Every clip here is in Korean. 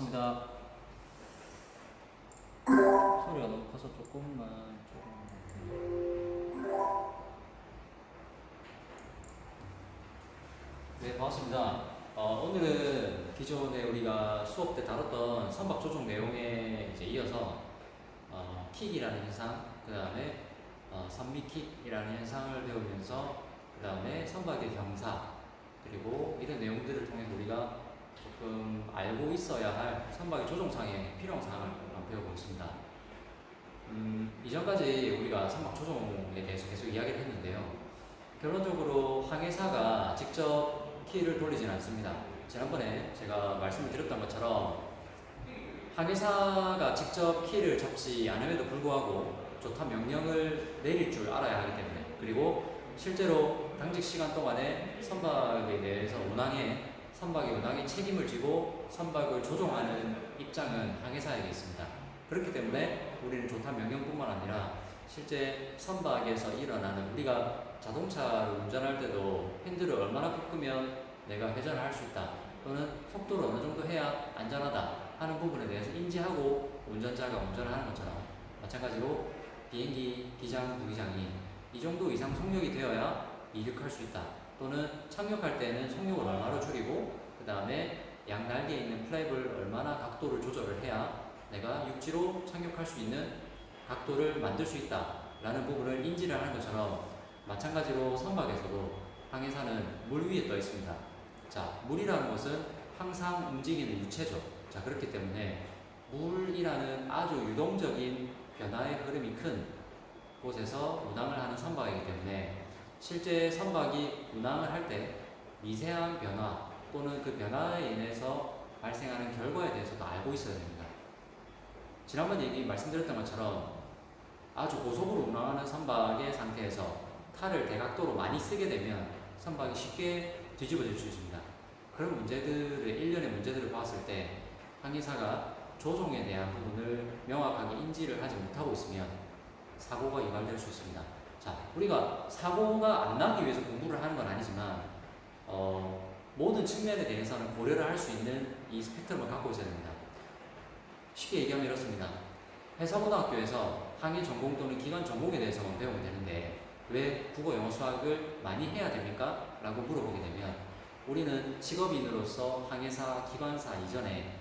반갑습니다. 소리가 너무 커서 조금만 네, 반갑습니다. 오늘은 기존에 우리가 수업 때 다뤘던 선박 조종 내용에 이제 이어서 킥이라는 현상, 그 다음에 선미킥이라는 현상을 배우면서 그 다음에 선박의 경사, 그리고 이런 내용들을 통해서 우리가 조금 알고 있어야 할 선박의 조종상의 필요한 사항을 한번 배워보겠습니다. 이전까지 우리가 선박 조종에 대해서 계속 이야기를 했는데요. 결론적으로 항해사가 직접 키를 돌리진 않습니다. 지난번에 제가 말씀을 드렸던 것처럼 항해사가 직접 키를 잡지 않음에도 불구하고 조타 명령을 내릴 줄 알아야 하기 때문에, 그리고 실제로 당직 시간 동안에 선박에 대해서 선박의 운항에 책임을 지고 선박을 조종하는 입장은 항해사에게 있습니다. 그렇기 때문에 우리는 조타 명령뿐만 아니라 실제 선박에서 일어나는, 우리가 자동차를 운전할 때도 핸들을 얼마나 꺾으면 내가 회전을 할 수 있다, 또는 속도를 어느 정도 해야 안전하다 하는 부분에 대해서 인지하고 운전자가 운전을 하는 것처럼, 마찬가지로 비행기 기장, 부기장이 이 정도 이상 속력이 되어야 이륙할 수 있다, 또는 착륙할 때는 속력을 얼마로 줄이고 그 다음에 양 날개에 있는 플랩을 얼마나 각도를 조절을 해야 내가 육지로 착륙할 수 있는 각도를 만들 수 있다 라는 부분을 인지를 하는 것처럼, 마찬가지로 선박에서도 항해사는 물 위에 떠 있습니다. 자, 물이라는 것은 항상 움직이는 유체죠. 자, 그렇기 때문에 물이라는 아주 유동적인 변화의 흐름이 큰 곳에서 운항을 하는 선박이기 때문에, 실제 선박이 운항을 할 때 미세한 변화 또는 그 변화에 인해서 발생하는 결과에 대해서도 알고 있어야 됩니다. 지난번 말씀드렸던 것처럼 아주 고속으로 운항하는 선박의 상태에서 탈을 대각도로 많이 쓰게 되면 선박이 쉽게 뒤집어질 수 있습니다. 그런 문제들을, 일련의 문제들을 봤을 때 항해사가 조종에 대한 부분을 명확하게 인지를 하지 못하고 있으면 사고가 유발될 수 있습니다. 자, 우리가 사고가 안 나기 위해서 공부를 하는 건 아니지만 모든 측면에 대해서는 고려를 할 수 있는 이 스펙트럼을 갖고 있어야 됩니다. 쉽게 얘기하면 이렇습니다. 해사고등학교에서 항해 전공 또는 기관 전공에 대해서만 배우면 되는데 왜 국어, 영어, 수학을 많이 해야 됩니까? 라고 물어보게 되면, 우리는 직업인으로서 항해사, 기관사 이전에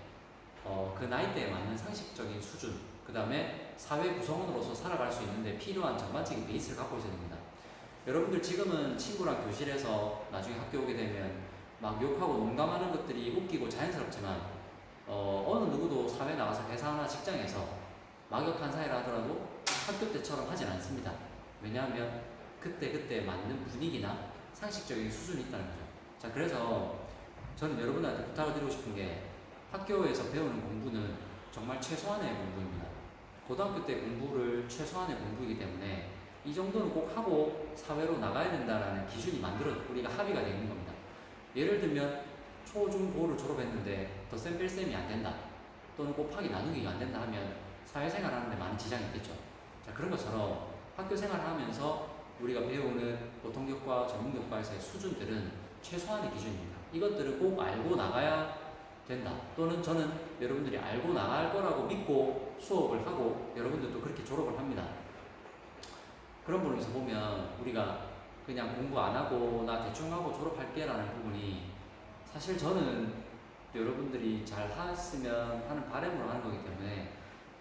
그 나이대에 맞는 상식적인 수준, 그 다음에 사회 구성원으로서 살아갈 수 있는데 필요한 전반적인 베이스를 갖고 있어야 됩니다. 여러분들 지금은 친구랑 교실에서 나중에 학교 오게 되면 막 욕하고 농담하는 것들이 웃기고 자연스럽지만, 어느 누구도 사회 나가서 회사나 직장에서 막역한 사회를 하더라도 학교 때처럼 하진 않습니다. 왜냐하면 그때 맞는 분위기나 상식적인 수준이 있다는 거죠. 자, 그래서 저는 여러분들한테 부탁을 드리고 싶은 게, 학교에서 배우는 공부는 정말 최소한의 공부입니다. 고등학교 때 공부를 최소한의 공부이기 때문에 이 정도는 꼭 하고 사회로 나가야 된다는 기준이 우리가 합의가 되어 있는 겁니다. 예를 들면 초, 중, 고를 졸업했는데 덧셈 뺄셈이 안 된다, 또는 곱하기 나누기가 안 된다 하면 사회생활 하는데 많은 지장이 있겠죠. 자, 그런 것처럼 학교 생활을 하면서 우리가 배우는 보통교과, 전문교과에서의 수준들은 최소한의 기준입니다. 이것들을 꼭 알고 나가야 된다, 또는 저는 여러분들이 알고 나갈 거라고 믿고 수업을 하고 여러분들도 그렇게 졸업을 합니다. 그런 부분에서 보면 우리가 그냥 공부 안 하고 나 대충 하고 졸업할게 라는 부분이, 사실 저는 여러분들이 잘 했으면 하는 바람으로 하는 거기 때문에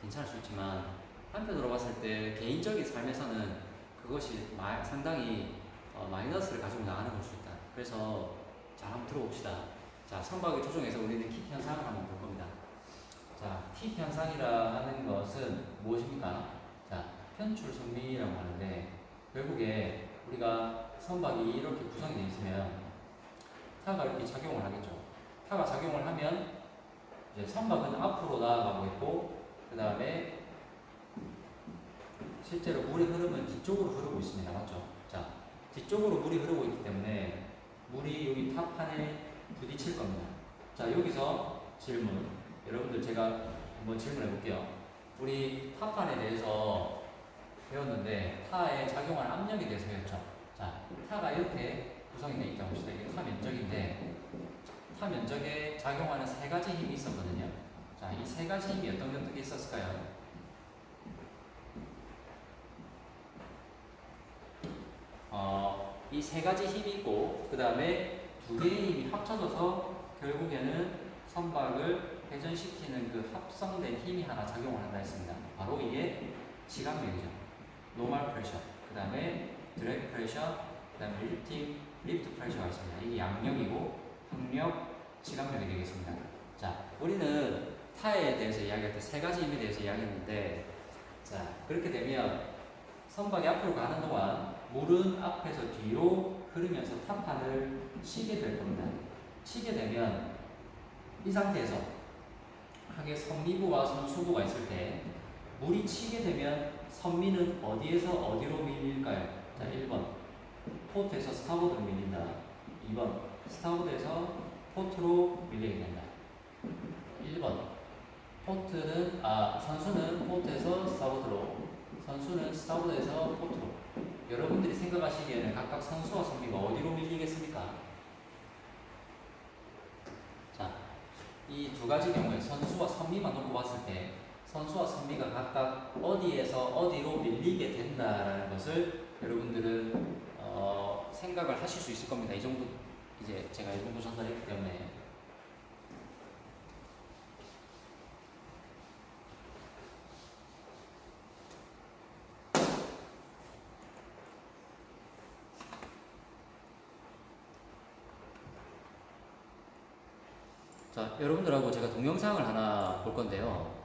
괜찮을 수 있지만, 한편으로 봤을 때 개인적인 삶에서는 그것이 상당히 마이너스를 가지고 나가는 걸 수 있다. 그래서 잘 한번 들어봅시다. 자, 선박의 조종에서 우리는 킥 현상을 한번 볼 겁니다. 자, 킥 현상이라 하는 것은 무엇입니까? 자, 편출 선미라고 하는데, 결국에 우리가 선박이 이렇게 구성이 되어 있으면 타가 이렇게 작용을 하겠죠. 타가 작용을 하면 이제 선박은 앞으로 나아가고 있고, 그 다음에 실제로 물의 흐름은 뒤쪽으로 흐르고 있습니다. 맞죠? 자, 뒤쪽으로 물이 흐르고 있기 때문에 물이 여기 탑판에 부딪힐 겁니다. 자, 여기서 질문. 여러분들 제가 한번 질문해 볼게요. 우리 탑판에 대해서 배웠는데 타에 작용하는 압력에 대해서 배웠죠. 자, 타가 이렇게 구성이 되어 있다고 합시다. 이게 타 면적인데, 타 면적에 작용하는 세 가지 힘이 있었거든요. 자, 이 세 가지 힘이 어떻게 있었을까요? 이 세 가지 힘이 있고 그 다음에 두 개의 힘이 합쳐져서 결국에는 선박을 회전시키는 그 합성된 힘이 하나 작용을 한다 했습니다. 바로 이게 지각력이죠. 노멀 프레셔, 그 다음에 드래그 프레셔, 그 다음에 리프트 프레셔가 있습니다. 이게 양력이고 항력, 지각력이 되겠습니다. 자, 우리는 타에 대해서 이야기할 때 세 가지 힘에 대해서 이야기했는데, 자, 그렇게 되면 선박이 앞으로 가는 동안 물은 앞에서 뒤로 흐르면서 탑판을 치게 될 겁니다. 치게 되면 이 상태에서 하게 선미부와 선수부가 있을 때 물이 치게 되면 선미는 어디에서 어디로 밀릴까요? 자, 1번 포트에서 스타보드로 밀린다. 2번 스타보드에서 포트로 밀리게 된다. 1번 선수는 포트에서 스타보드로, 선수는 스타보드에서 포트로. 여러분들이 생각하시기에는 각각 선수와 선미가 어디로 밀리겠습니까? 자, 이 두 가지 경우에 선수와 선미만 놓고 봤을 때 선수와 선미가 각각 어디에서 어디로 밀리게 된다라는 것을 여러분들은 생각을 하실 수 있을 겁니다. 이 정도 이제 제가 이 정도 전달했기 때문에. 자, 여러분들하고 제가 동영상을 하나 볼 건데요.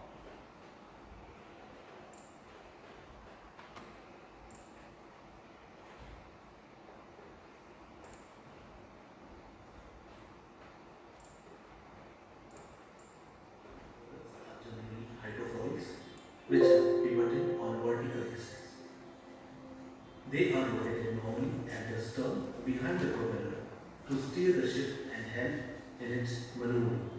Which are pivoted on vertical axis. They are located normally at the stern behind the propeller to steer the ship and help in its maneuvering.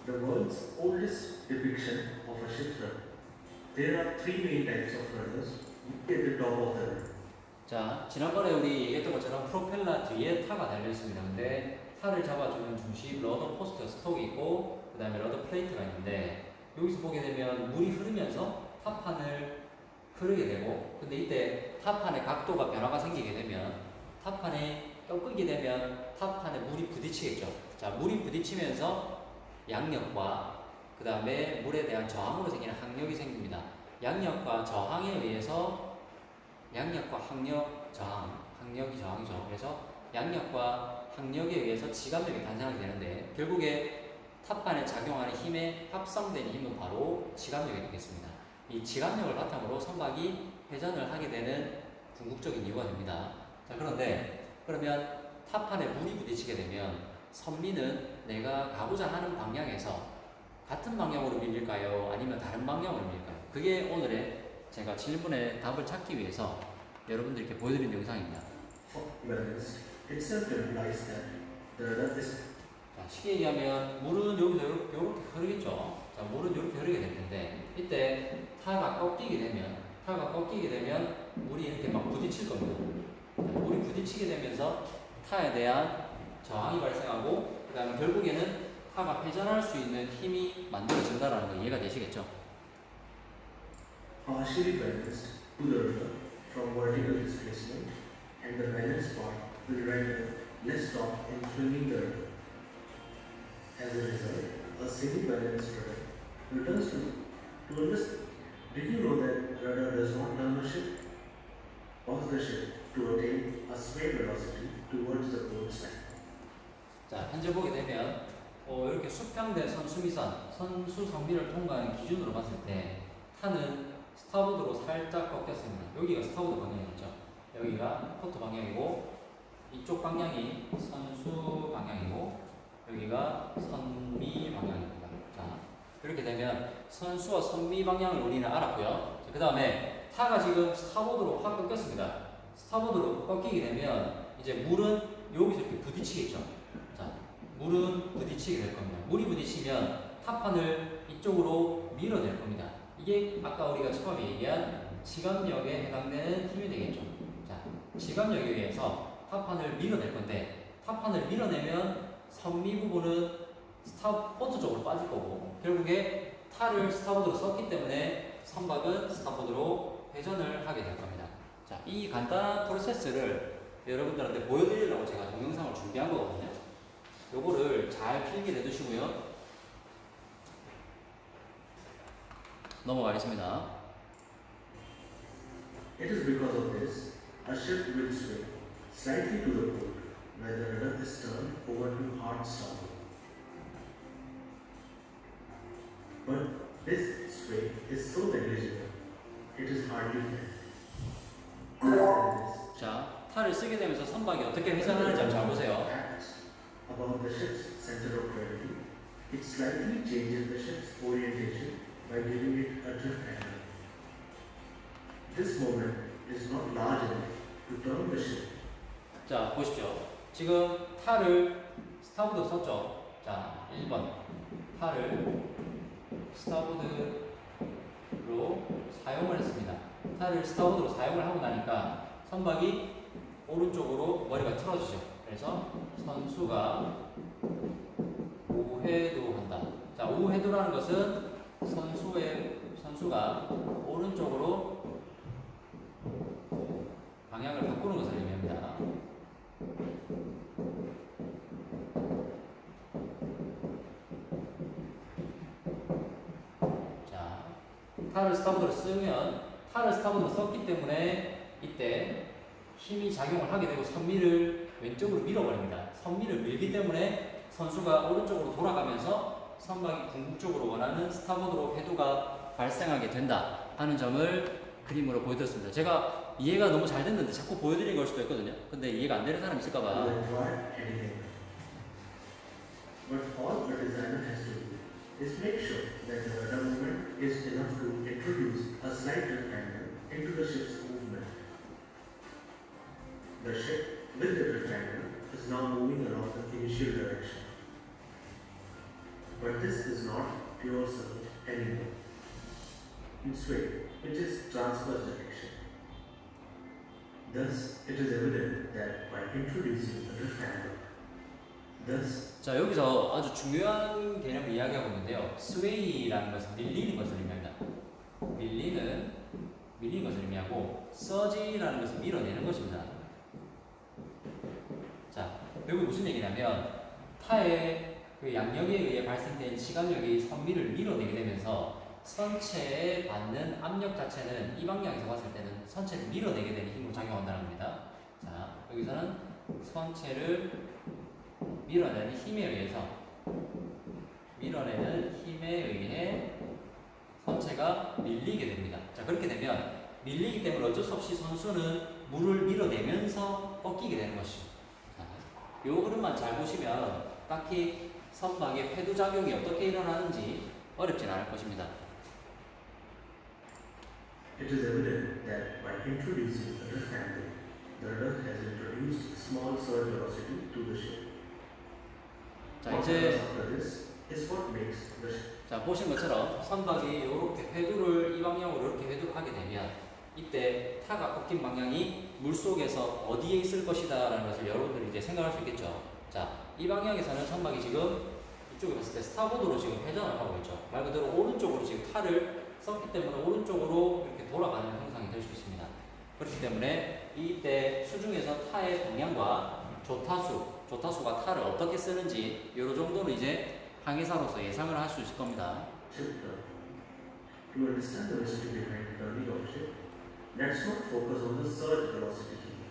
The world's oldest depiction of a ship's rudder. There are three main types of rudders at the top of the rudder. 자, 지난번에 우리 얘기했던 것처럼 프로펠러 뒤에 타가 달려 있습니다. 근데 타를 잡아주는 중심 러더 포스트 스톡이 있고 그 다음에 러더 플레이트가 있는데, 여기서 보게 되면 물이 흐르면서 탑판을 흐르게 되고, 근데 이때 탑판의 각도가 변화가 생기게 되면 탑판에 꺾이게 되면 탑판에 물이 부딪히겠죠. 자, 물이 부딪히면서 양력과 그 다음에 물에 대한 저항으로 생기는 항력이 생깁니다. 양력과 저항에 의해서 양력과 항력, 저항, 항력이 저항이죠. 그래서 양력과 항력에 의해서 지압력이 발생하게 되는데, 결국에 탑판에 작용하는 힘에 합성된 힘은 바로 지압력이 되겠습니다. 이 지압력을 바탕으로 선박이 회전을 하게 되는 궁극적인 이유가 됩니다. 자, 그러면 탑판에 물이 부딪히게 되면 선미는 내가 가고자 하는 방향에서 같은 방향으로 밀릴까요? 아니면 다른 방향으로 밀릴까요? 그게 오늘의 제가 질문의 답을 찾기 위해서 여러분들께 보여드린 영상입니다. 자, 쉽게 얘기하면 물은 여기서 이렇게 흐르겠죠. 자, 물은 이렇게 흐르게 될 텐데, 이때 타가 꺾이게 되면 물이 이렇게 막 부딪힐 겁니다. 자, 물이 부딪히게 되면서 타에 대한 저항이 발생하고, 그 다음에 결국에는 타가 회전할 수 있는 힘이 만들어진다는 거 이해가 되시겠죠? Partially balanced to the rudder from vertical displacement, and the balance part will render less torque in swinging the rudder. As a result, a semi-balanced rudder returns to a list. Did you know that rudder does not turn the ship? Cause the ship to attain a sway velocity towards the port side. 자, 현재 보게 되면 이렇게 수평된 선수 성비를 통과하는 기준으로 봤을 때 타는 스타보드로 살짝 꺾였습니다. 여기가 스타보드 방향이죠. 여기가 포트 방향이고, 이쪽 방향이 선수 방향이고, 여기가 선미 방향입니다. 자, 이렇게 되면 선수와 선미 방향을 우리는 알았고요. 그 다음에 타가 지금 스타보드로 확 꺾였습니다. 스타보드로 꺾이게 되면 이제 물은 여기서 이렇게 부딪히겠죠. 자, 물은 부딪히게 될 겁니다. 물이 부딪히면 탑판을 이쪽으로 밀어낼 겁니다. 이게 아까 우리가 처음에 얘기한 지압력에 해당되는 힘이 되겠죠. 자, 지압력에 의해서 탑판을 밀어낼 건데, 탑판을 밀어내면 선미 부분은 스타보드 쪽으로 빠질 거고 결국에 탈을 스타보드로 썼기 때문에 선박은 스타보드로 회전을 하게 될 겁니다. 자, 이 간단한 프로세스를 여러분들한테 보여드리려고 제가 동영상을 준비한 거거든요. 요거를 잘 필기를 해두시고요. 넘어가겠습니다. It is because of this, a ship will sway slightly to the port when the rudder is turned over to hard starboard. But this sway is so negligible, it is hardly felt. Other than this, 자, 탈을 쓰게 되면서 선박이 어떻게 회전하는지 잘 보세요. acts above the ship's center of gravity, it slightly changes the ship's orientation by giving it a drift angle. This moment is not large enough to turn the ship. 자, 보십시오. 지금 탈을 스타보드로 썼죠. 자, 1번. 탈을 스타보드로 사용을 했습니다. 탈을 스타보드로 사용을 하고 나니까 선박이 오른쪽으로 머리가 틀어지죠. 그래서 선수가 우회도한다. 자, 우회도라는 것은 선수가 오른쪽으로 방향을 바꾸는 것을 의미합니다. 자, 탈을 스타보드로 쓰면 탈을 스타보드로 썼기 때문에 이때 힘이 작용을 하게 되고 선미를 왼쪽으로 밀어버립니다. 선미를 밀기 때문에 선수가 오른쪽으로 돌아가면서 선박이 궁극적으로 원하는 스타보드로 회도가 발생하게 된다 하는 점을 그림으로 보여드렸습니다. 제가 이해가 너무 잘 됐는데 자꾸 보여드리는 걸 수도 있거든요. 근데 이해가 안 되는 사람이 있을까봐. To require anything. But all the designer has to do is make sure that the rudder movement is enough to introduce a slight drift angle into the ship's movement. The ship with the drift angle is now moving along the initial direction. But this is not pure surge anymore. In sway, which is transverse direction. Thus, it is evident that by introducing a drift angle, thus 자, 여기서 아주 중요한 개념을 이야기하고 있는데요. 스웨이라는 것은 밀리는 것을 의미합니다. 밀리는 것을 의미하고 서지라는 것은 밀어내는 것입니다. 자, 여기 무슨 얘기냐면 타의 그 양력에 의해 발생된 시간력이 선미를 밀어내게 되면서 선체에 받는 압력 자체는 이 방향에서 봤을 때는 선체를 밀어내게 되는 힘으로 작용한다는 겁니다. 자, 여기서는 선체를 밀어내는 힘에 의해 선체가 밀리게 됩니다. 자, 그렇게 되면 밀리기 때문에 어쩔 수 없이 선수는 물을 밀어내면서 꺾이게 되는 것이죠. 자, 이 흐름만 잘 보시면 딱히 선박의 회두작용이 어떻게 일어나는지 어렵진 않을 것입니다. it is evident that by introducing a drift angle, the rudder has introduced small surge velocity to the ship. 자, What 이제 comes after this is what makes the ship. 자, 보신 것처럼 선박이 이렇게 회두를 이 방향으로 이렇게 회두를 하게 되면 이때 타가 꺾인 방향이 물속에서 어디에 있을 것이다 라는 것을 여러분들이 이제 생각할 수 있겠죠. 자, 이 방향에서는 선박이 지금 이쪽에 봤을 때 스타보드로 지금 회전을 하고 있죠. 말 그대로 오른쪽으로 지금 탈을 썼기 때문에 오른쪽으로 이렇게 돌아가는 형상이 될 수 있습니다. 그렇기 때문에 이때 수중에서 타의 방향과 조타수가 탈을 어떻게 쓰는지 이 정도는 이제 항해사로서 예상을 할 수 있을 겁니다. Ship turn. To understand the mystery behind turning of ship, let's not focus on the surge velocity here.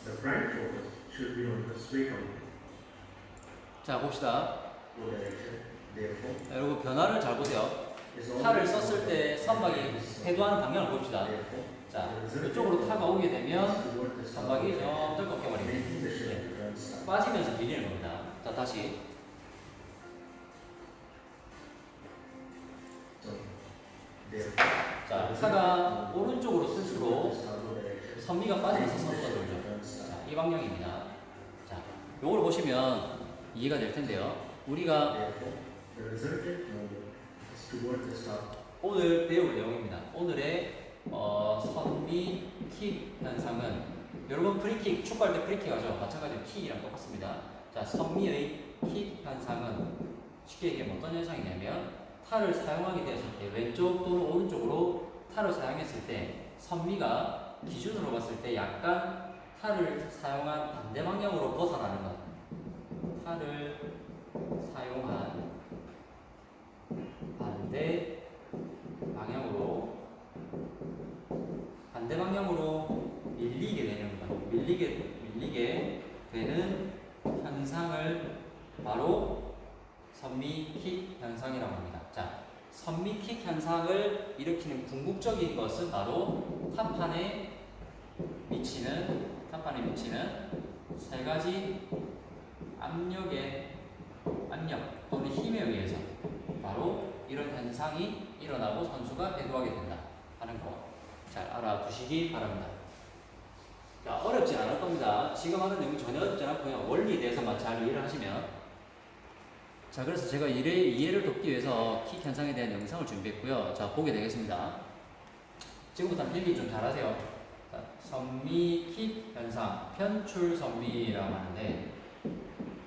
The prime focus should be on the sway component. 자, 봅시다. No direction, therefore, 자, 여러분 변화를 잘 보세요. is 탈을 always 썼을 때 선박이 회두하는 방향을 봅시다. Therefore, 자, the result 이쪽으로 타가 오게 되면 toward the 선박이 starboard 점점 꺾여버립니다. making the ship run slow. 빠지면서 밀리는 겁니다. 자, 다시. So, therefore, 자, 타가 오른쪽으로 쓸수록 선미가 빠지면서 선수가 돌죠. 자, 자, 이 방향입니다. 자, 요걸 보시면 이해가 될 텐데요. 우리가 therefore, the resultant movement is toward the start. 오늘 배울 내용입니다. 오늘의 선미 킥 현상은 여러분 프리킥 축구할 때 프리킥 하죠. 마찬가지로 킥이랑 똑같습니다. 자, 선미의 킥 현상은 쉽게 얘기하면 어떤 현상이냐면 탈을 사용하게 되었을 때 왼쪽 또는 오른쪽으로 탈을 사용했을 때 선미가 기준으로 봤을 때 약간 탈을 사용한 반대 방향으로 벗어나는 것. 탈을 사용한 반대 방향으로 밀리게 되는 것. 밀리게 되는 현상을 바로 선미킥 현상이라고 합니다. 자, 선미킥 현상을 일으키는 궁극적인 것은 바로 타판에 미치는 세 가지 압력 또는 힘에 의해서 바로 이런 현상이 일어나고 선수가 해도하게 된다 하는 거 잘 알아두시기 바랍니다. 자, 어렵진 않을 겁니다. 지금 하는 내용이 전혀 어렵지 않고 그냥 원리에 대해서만 잘 이해를 하시면. 자, 그래서 제가 이해를 돕기 위해서 킥 현상에 대한 영상을 준비했고요. 자, 보게 되겠습니다. 지금부터 필기 좀 잘하세요. 자, 선미 킥 현상, 편출 선미라고 하는데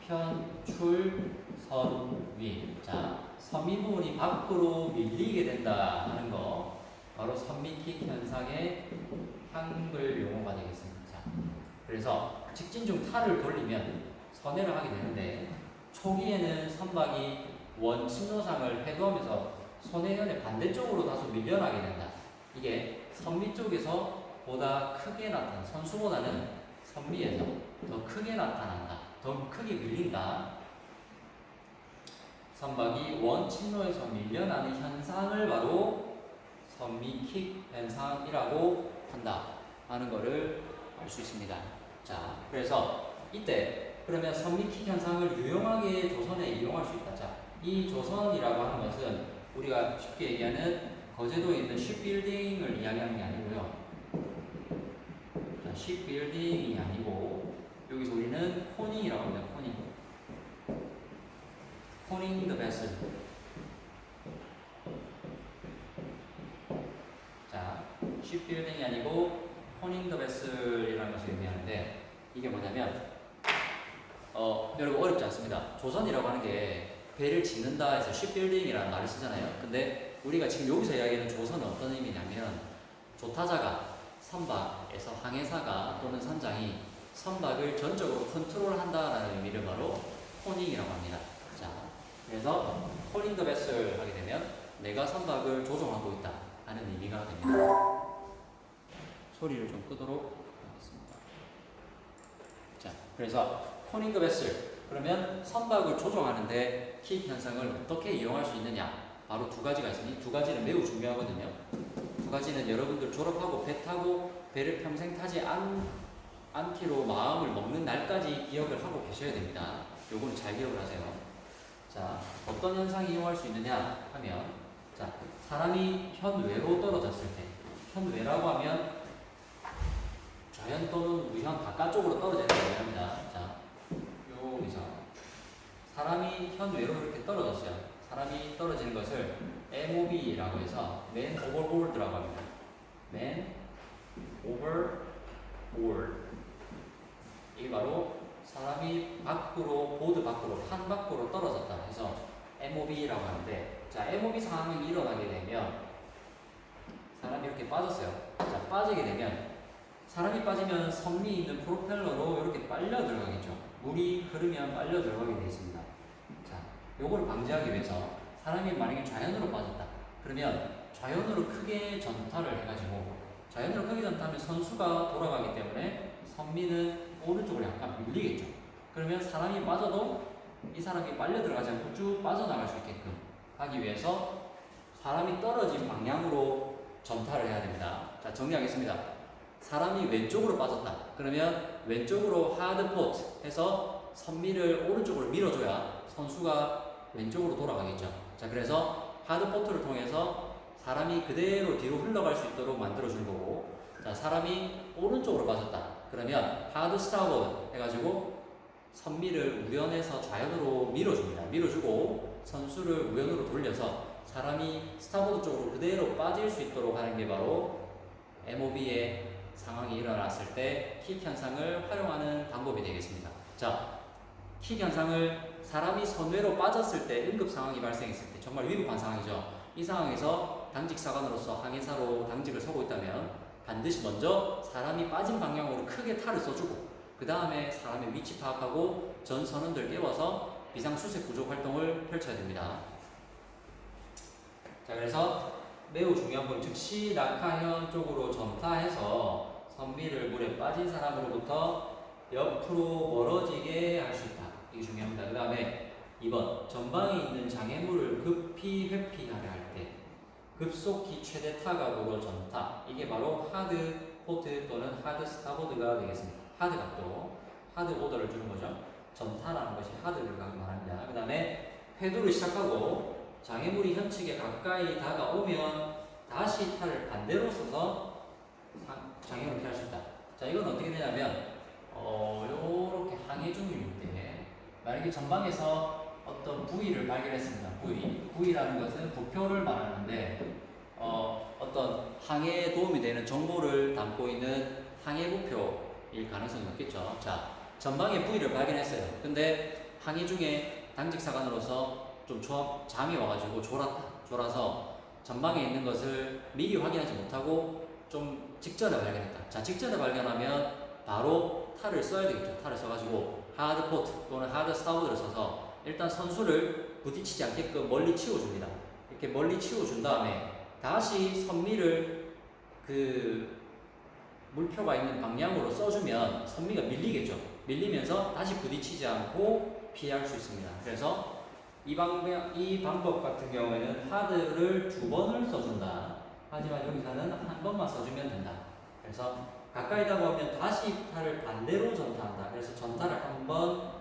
편출 선미. 자, 선미 부분이 밖으로 밀리게 된다 하는 거 바로 선미킥 현상의 한글 용어가 되겠습니다. 자, 그래서 직진 중 탈을 돌리면 선회를 하게 되는데 초기에는 선박이 원침노상을 해도하면서 선회현의 반대쪽으로 다소 밀려나게 된다. 이게 선미 쪽에서 보다 크게 나타나 선수보다는 선미에서 더 크게 나타난다. 더 크게 밀린다. 선박이 원침로에서 밀려나는 현상을 바로 선미킥 현상이라고 한다 하는 것을 알 수 있습니다. 자, 그래서 이때 그러면 선미킥 현상을 유용하게 조선에 이용할 수 있다. 자, 이 조선이라고 하는 것은 우리가 쉽게 얘기하는 거제도에 있는 쉽빌딩을 이야기하는 게 아니고요. 자, 쉽빌딩이 아니고 여기서 우리는 코닝이라고 합니다. 코닝 더 베슬. 자, 쉽빌딩이 아니고 코닝 더 베슬이라는 것을 의미하는데 이게 뭐냐면 여러분 어렵지 않습니다. 조선이라고 하는 게 배를 짓는다 해서 쉽빌딩이라는 말을 쓰잖아요. 근데 우리가 지금 여기서 이야기하는 조선은 어떤 의미냐면 조타자가 선박에서 항해사가 또는 선장이 선박을 전적으로 컨트롤한다라는 의미를 바로 코닝이라고 합니다. 자, 그래서 코닝 더 베슬 하게 되면 내가 선박을 조종하고 있다 하는 의미가 됩니다. 소리를 좀 끄도록 하겠습니다. 자, 그래서 코닝 더 베슬 그러면 선박을 조종하는데 킥 현상을 어떻게 이용할 수 있느냐 바로 두 가지가 있으니 두 가지는 매우 중요하거든요. 두 가지는 여러분들 졸업하고 배 타고 배를 평생 타지 않기로 마음을 먹는 날까지 기억을 하고 계셔야 됩니다. 요거는 잘 기억을 하세요. 자, 어떤 현상이 이용할 수 있느냐 하면 자, 사람이 현외로 떨어졌을 때 현외라고 하면 좌현 또는 우현 바깥쪽으로 떨어진다고 합니다. 자, 여기서 사람이 현외로 이렇게 떨어졌어요. 사람이 떨어지는 것을 MOB라고 해서 Man Overboard라고 합니다. Man Overboard. 이게 바로 사람이 밖으로 보드 밖으로 판 밖으로 떨어졌다 해서 MOB라고 하는데 자, MOB 상황이 일어나게 되면 사람이 이렇게 빠졌어요. 자, 빠지게 되면 사람이 빠지면 선미 있는 프로펠러로 이렇게 빨려 들어가겠죠. 물이 흐르면 빨려 들어가게 되어 있습니다. 자, 요걸 방지하기 위해서 사람이 만약에 좌현으로 빠졌다. 그러면 좌현으로 크게 전타를 해가지고 좌현으로 크게 전타하면 선수가 돌아가기 때문에 선미는 오른쪽으로 약간 밀리겠죠. 그러면 사람이 빠져도 이 사람이 빨려 들어가지 않고 쭉 빠져나갈 수 있게끔 하기 위해서 사람이 떨어진 방향으로 전타를 해야 됩니다. 자, 정리하겠습니다. 사람이 왼쪽으로 빠졌다. 그러면 왼쪽으로 하드포트 해서 선미를 오른쪽으로 밀어줘야 선수가 왼쪽으로 돌아가겠죠. 자, 그래서 하드포트를 통해서 사람이 그대로 뒤로 흘러갈 수 있도록 만들어준 거고, 자, 사람이 오른쪽으로 빠졌다. 그러면 하드 스타보드 해가지고 선미를 우연해서 좌연으로 밀어줍니다. 밀어주고 선수를 우연으로 돌려서 사람이 스타보드 쪽으로 그대로 빠질 수 있도록 하는 게 바로 MOB의 상황이 일어났을 때 킥 현상을 활용하는 방법이 되겠습니다. 자, 킥 현상을 사람이 선외로 빠졌을 때 응급 상황이 발생했을 때 정말 위급한 상황이죠. 이 상황에서 당직 사관으로서 항해사로 당직을 서고 있다면 반드시 먼저 사람이 빠진 방향으로 크게 탈을 써주고 그 다음에 사람의 위치 파악하고 전 선원들 깨워서 비상수색 구조 활동을 펼쳐야 됩니다. 자, 그래서 매우 중요한 건 즉시 낙하현 쪽으로 전파해서 선비를 물에 빠진 사람으로부터 옆으로 멀어지게 할 수 있다. 이게 중요합니다. 그 다음에 2번 전방에 있는 장애물을 급히 회피하려 할 때 급속히 최대 타각으로 전타. 이게 바로 하드 포트 또는 하드 스타보드가 되겠습니다. 하드 각도, 하드 오더를 주는 거죠. 전타라는 것이 하드를 말합니다. 그 다음에 회두를 시작하고 장애물이 현측에 가까이 다가오면 다시 탈을 반대로 써서 장애물을 피할 수 있다. 자, 이건 어떻게 되냐면 요렇게 항해 중일 때 만약에 전방에서 어떤 부위를 발견했습니다. 부위라는 것은 부표를 말하는데 어떤 항해에 도움이 되는 정보를 담고 있는 항해 부표일 가능성이 높겠죠. 자, 전방에 부위를 발견했어요. 근데 항해 중에 당직 사관으로서 좀 잠이 와가지고 졸아서 전방에 있는 것을 미리 확인하지 못하고 좀 직전에 발견했다. 자, 직전에 발견하면 바로 탈을 써야 되겠죠. 탈을 써가지고 하드 포트 또는 하드 스타보드를 써서 일단 선수를 부딪히지 않게끔 멀리 치워줍니다. 이렇게 멀리 치워준 다음에 다시 선미를 그 물표가 있는 방향으로 써주면 선미가 밀리겠죠. 밀리면서 다시 부딪히지 않고 피할 수 있습니다. 그래서 이 방법 같은 경우에는 하드를 2번을 써준다. 하지만 여기서는 한 번만 써주면 된다. 그래서 가까이 다가오면 다시 탈을 반대로 전타한다. 그래서 전타를 한 번,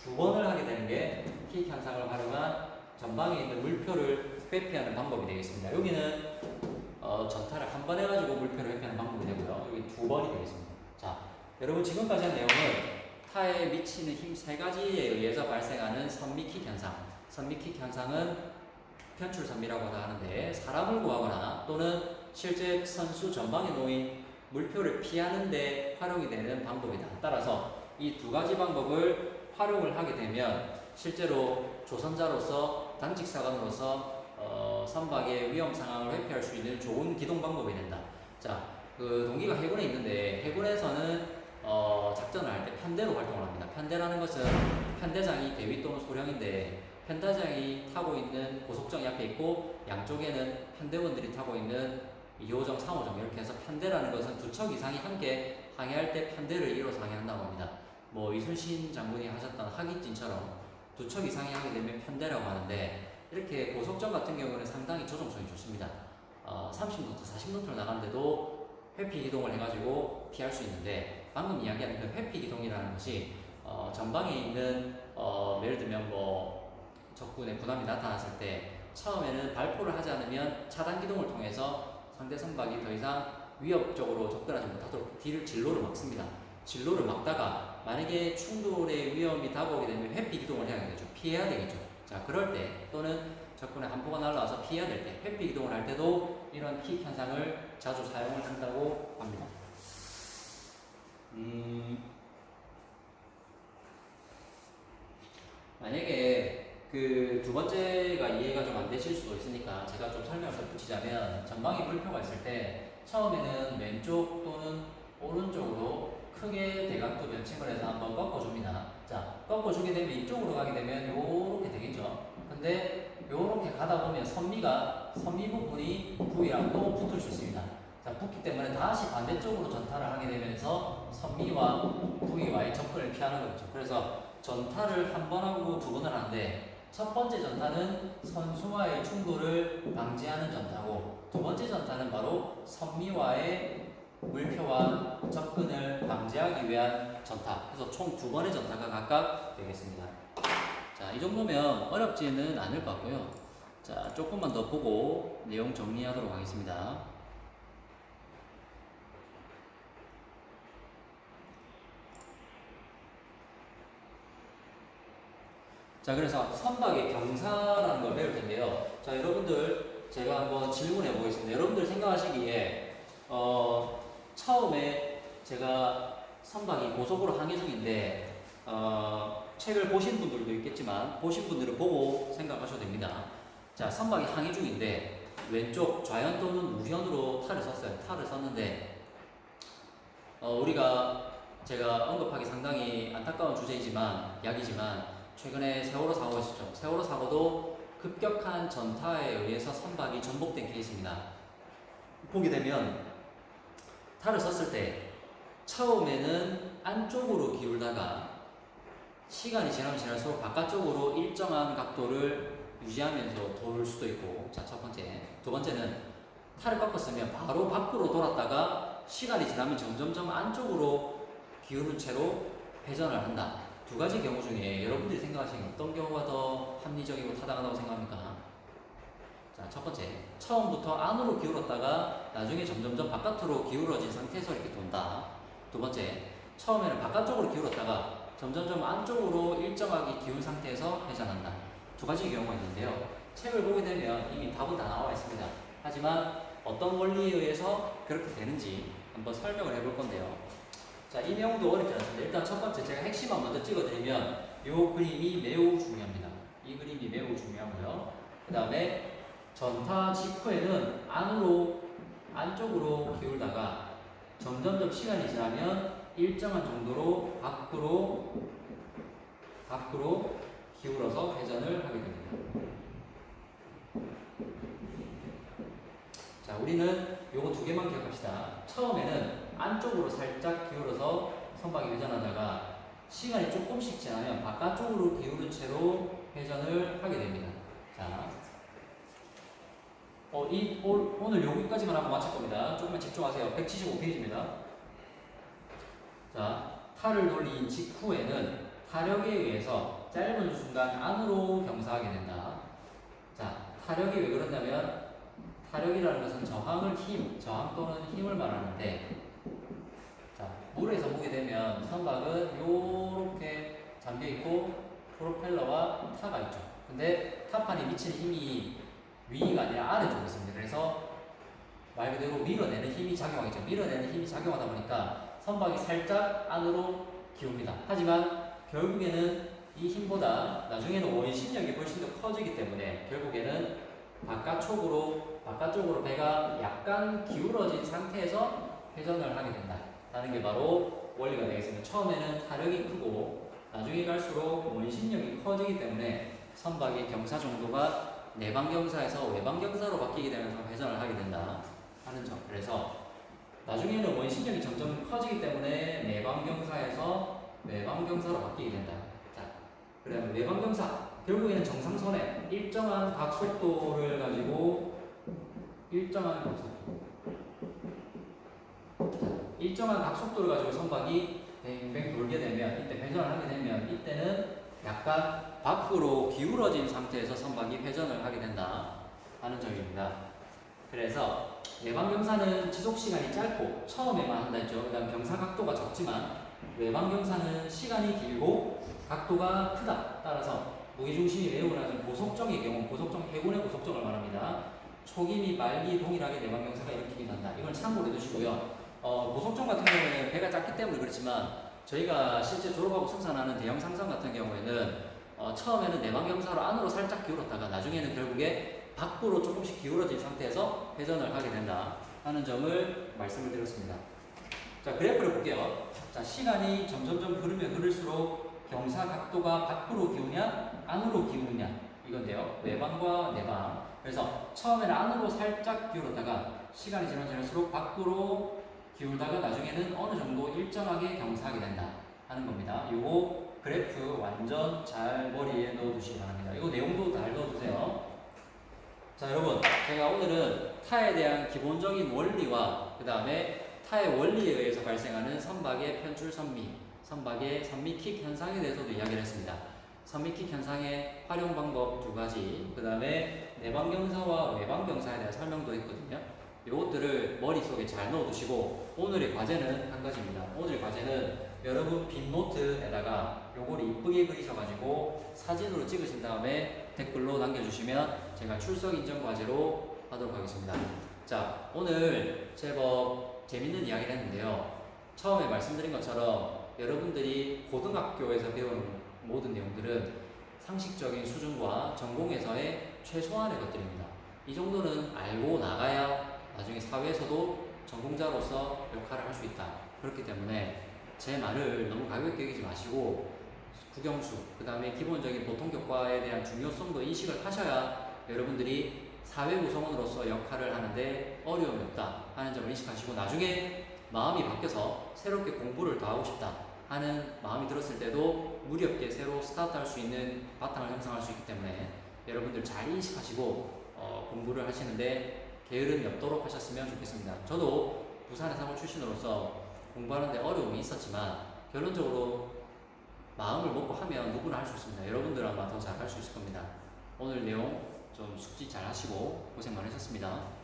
2번을 하게 되는 게 킥 현상을 활용한 전방에 있는 물표를 회피하는 방법이 되겠습니다. 여기는 전타를 한 번 해가지고 물표를 회피하는 방법이 되고요. 여기 2번이 되겠습니다. 자, 여러분 지금까지 한 내용은 타에 미치는 힘 3가지에 의해서 발생하는 선미킥 현상. 선미킥 현상은 편출 선미라고 하는데 사람을 구하거나 또는 실제 선수 전방에 놓인 물표를 피하는데 활용이 되는 방법이다. 따라서 이 2가지 방법을 활용을 하게 되면 실제로 조선자로서 당직 사관으로서 선박의 위험 상황을 회피할 수 있는 좋은 기동 방법이 된다. 자, 그 동기가 해군에 있는데 해군에서는 작전을 할 때 편대로 활동을 합니다. 편대라는 것은 편대장이 대위 또는 소령인데 편대장이 타고 있는 고속정이 앞에 있고 양쪽에는 편대원들이 타고 있는 2호정, 3호정 이렇게 해서 편대라는 것은 2척 이상이 함께 항해할 때 편대를 이뤄서 항해한다고 합니다. 뭐 이순신 장군이 하셨던 하깃진처럼 2척 이상이 하게 되면 편대라고 하는데 이렇게 고속정 같은 경우는 상당히 조종성이 좋습니다. 30노트, 40노트를 나가는데도 회피 기동을 해가지고 피할 수 있는데 방금 이야기한 그 회피 기동이라는 것이 전방에 있는 예를 들면 뭐 적군의 군함이 나타났을 때 처음에는 발포를 하지 않으면 차단 기동을 통해서 상대 선박이 더 이상 위협적으로 접근하지 못하도록 뒤를 진로를 막습니다. 진로를 막다가 만약에 충돌의 위험이 다가오게 되면 회피 기동을 해야 되겠죠. 피해야 되겠죠. 자, 그럴 때 또는 적군의 함포가 날아와서 피해야 될 때 회피 기동을 할 때도 이런 킥 현상을 자주 사용을 한다고 합니다. 만약에 그 2번째가 이해가 좀 안 되실 수도 있으니까 제가 좀 설명을 덧붙이자면 전방에 물표가 있을 때 처음에는 왼쪽 또는 오른쪽으로 크게 대각도 변칙을 해서 한번 꺾어줍니다. 자, 꺾어주게 되면 이쪽으로 가게 되면 요렇게 되겠죠. 근데 요렇게 가다 보면 선미 부분이 부위랑 또 붙을 수 있습니다. 자, 붙기 때문에 다시 반대쪽으로 전타를 하게 되면서 선미와 부위와의 접근을 피하는 거죠. 그래서 전타를 한 번 하고 2번을 하는데 첫 번째 전타는 선수와의 충돌을 방지하는 전타고 2번째 전타는 바로 선미와의 물표와 접근을 방지하기 위한 전타. 그래서 총 2번의 전타가 각각 되겠습니다. 자, 이 정도면 어렵지는 않을 것 같고요. 자, 조금만 더 보고 내용 정리하도록 하겠습니다. 자, 그래서 선박의 경사라는 걸 배울 텐데요. 자, 여러분들 제가 한번 질문해 보겠습니다. 여러분들 생각하시기에 처음에 제가 선박이 고속으로 항해 중인데 책을 보신 분들도 있겠지만 보신 분들은 보고 생각하셔도 됩니다. 자, 선박이 항해 중인데 왼쪽 좌현 또는 우현으로 탈을 썼어요. 탈을 썼는데 우리가 제가 언급하기 상당히 안타까운 주제이지만 이야기지만 최근에 세월호 사고가 있었죠. 세월호 사고도 급격한 전타에 의해서 선박이 전복된 케이스입니다. 보게 되면 탈을 썼을 때 처음에는 안쪽으로 기울다가 시간이 지나면 지날수록 바깥쪽으로 일정한 각도를 유지하면서 돌 수도 있고, 자, 첫 번째. 두 번째는 탈을 꺾었으면 바로 밖으로 돌았다가 시간이 지나면 점점점 안쪽으로 기울은 채로 회전을 한다. 두 가지 경우 중에 여러분들이 생각하시는 어떤 경우가 더 합리적이고 타당하다고 생각합니까? 자, 첫 번째. 처음부터 안으로 기울었다가 나중에 점점점 바깥으로 기울어진 상태에서 이렇게 돈다. 두 번째. 처음에는 바깥쪽으로 기울었다가 점점점 안쪽으로 일정하게 기운 상태에서 회전한다. 두 가지 경우가 있는데요. 책을 보게 되면 이미 답은 다 나와 있습니다. 하지만 어떤 원리에 의해서 그렇게 되는지 한번 설명을 해볼 건데요. 자, 이 내용도 어렵지 않습니다. 일단 첫 번째 제가 핵심만 먼저 찍어드리면 이 그림이 매우 중요합니다. 이 그림이 매우 중요하고요. 그 다음에 전타 직후에는 안쪽으로 기울다가 점점점 시간이 지나면 일정한 정도로 밖으로 기울어서 회전을 하게 됩니다. 자, 우리는 요거 두 개만 기억합시다. 처음에는 안쪽으로 살짝 기울어서 선박이 회전하다가 시간이 조금씩 지나면 바깥쪽으로 기울은 채로 회전을 하게 됩니다. 자, 오늘 여기까지만 하고 마칠 겁니다. 조금만 집중하세요. 175페이지입니다. 자, 탈을 돌린 직후에는 타력에 의해서 짧은 순간 안으로 경사하게 된다. 자, 타력이 왜 그러냐면 타력이라는 것은 저항 또는 힘을 말하는데, 자, 물에서 보게 되면 선박은 요렇게 잠겨 있고 프로펠러와 타가 있죠. 근데 타판이 미치는 힘이 위가 아니라 아래쪽에 있습니다. 그래서 말 그대로 밀어내는 힘이 작용하겠죠. 밀어내는 힘이 작용하다 보니까 선박이 살짝 안으로 기웁니다. 하지만 결국에는 이 힘보다 나중에는 원심력이 훨씬 더 커지기 때문에 결국에는 바깥쪽으로 배가 약간 기울어진 상태에서 회전을 하게 된다라는 게 바로 원리가 되겠습니다. 처음에는 타력이 크고 나중에 갈수록 원심력이 커지기 때문에 선박의 경사 정도가 내방 경사에서 외방 경사로 바뀌게 되면서 회전을 하게 된다 하는 점. 그래서 나중에는 원심력이 점점 커지기 때문에 내방 경사에서 외방 경사로 바뀌게 된다. 자, 그다음에 외방 경사 결국에는 정상선에 일정한 각속도를 가지고 일정한 각속도를 가지고 선박이 뱅뱅 돌게 되면 이때 회전을 하게 되면 이때는 약간 밖으로 기울어진 상태에서 선박이 회전을 하게 된다 하는 점입니다. 그래서 외방 경사는 지속 시간이 짧고 처음에만 한다 했죠. 그다음 경사 각도가 적지만 외방 경사는 시간이 길고 각도가 크다. 따라서 무게중심이 매우 낮은 고속정의 경우, 해군의 고속정을 말합니다. 초기 및 말기 동일하게 내방 경사가 일으키긴 한다. 이건 참고로 해두시고요. 고속정 같은 경우에는 배가 작기 때문에 그렇지만 저희가 실제 졸업하고 승선하는 대형 상선 같은 경우에는 처음에는 내방 경사로 안으로 살짝 기울었다가 나중에는 결국에 밖으로 조금씩 기울어진 상태에서 회전을 하게 된다 하는 점을 말씀을 드렸습니다. 자, 그래프를 볼게요. 자, 시간이 점점점 흐르면 흐를수록 경사 각도가 밖으로 기우냐 안으로 기우느냐 이건데요. 외방과 내방. 그래서 처음에는 안으로 살짝 기울었다가 시간이 지날수록 밖으로 기울다가 나중에는 어느 정도 일정하게 경사하게 된다 하는 겁니다. 요거 그래프 완전 잘 머리에 넣어두시기 바랍니다. 이거 내용도 잘 넣어두세요. 자, 여러분, 제가 오늘은 타에 대한 기본적인 원리와 그 다음에 타의 원리에 의해서 발생하는 선박의 편출 선미, 선박의 선미킥 현상에 대해서도 이야기를 했습니다. 선미킥 현상의 활용 방법 두 가지, 그 다음에 내방 경사와 외방 경사에 대한 설명도 했거든요. 이것들을 머릿속에 잘 넣어두시고 오늘의 과제는 한 가지입니다. 오늘의 과제는 여러분 빈노트에다가 요걸 이쁘게 그리셔가지고 사진으로 찍으신 다음에 댓글로 남겨주시면 제가 출석 인정 과제로 하도록 하겠습니다. 자, 오늘 제법 재밌는 이야기를 했는데요. 처음에 말씀드린 것처럼 여러분들이 고등학교에서 배운 모든 내용들은 상식적인 수준과 전공에서의 최소한의 것들입니다. 이 정도는 알고 나가야 나중에 사회에서도 전공자로서 역할을 할 수 있다. 그렇기 때문에 제 말을 너무 가볍게 여기지 마시고 국영수, 그 다음에 기본적인 보통교과에 대한 중요성도 인식을 하셔야 여러분들이 사회 구성원으로서 역할을 하는데 어려움이 없다 하는 점을 인식하시고, 나중에 마음이 바뀌어서 새롭게 공부를 더 하고 싶다 하는 마음이 들었을 때도 무리 없게 새로 스타트할 수 있는 바탕을 형성할 수 있기 때문에 여러분들 잘 인식하시고 공부를 하시는데 게으름이 없도록 하셨으면 좋겠습니다. 저도 부산의 사고 출신으로서 공부하는데 어려움이 있었지만 결론적으로 마음을 먹고 하면 누구나 할 수 있습니다. 여러분들 아마 더 잘 할 수 있을 겁니다. 오늘 내용 좀 숙지 잘 하시고 고생 많으셨습니다.